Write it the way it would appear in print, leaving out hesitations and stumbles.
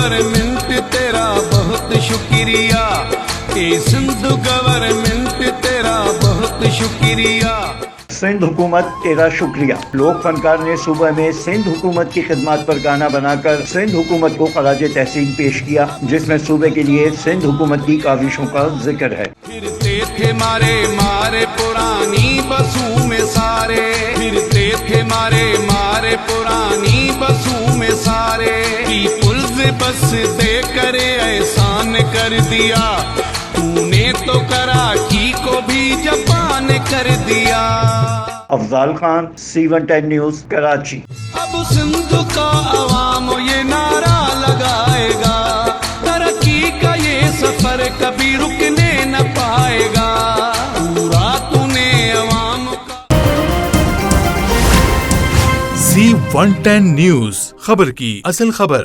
Government तेरा बहुत शुक्रिया, सिंध गवर्नमेंट तेरा बहुत शुक्रिया। सिंध हुकूमत तेरा शुक्रिया। लोक फनकार ने सुबह में सिंध हुकूमत की खिदमत पर गाना बनाकर सिंध हुकूमत को खराज तहसीन पेश किया, जिसमें सूबे के लिए सिंध हुकूमत की काविशों का जिक्र है। फिरते थे मारे मारे पुरानी बसों में सारे, फिरते थे मारे मारे पुरानी बसों में सारे, पीपुल्स बस दे करे एहसान कर दिया, तूने तो कराची को भी जापान कर दिया। Afzal Khan, C110 news, Karachi. अब सिंध का अवाम ये नारा लगाएगा, तरक्की का ये सफर कभी रुकने न पाएगा, पूरा तूने अवाम का। C110 न्यूज़, खबर की असल खबर।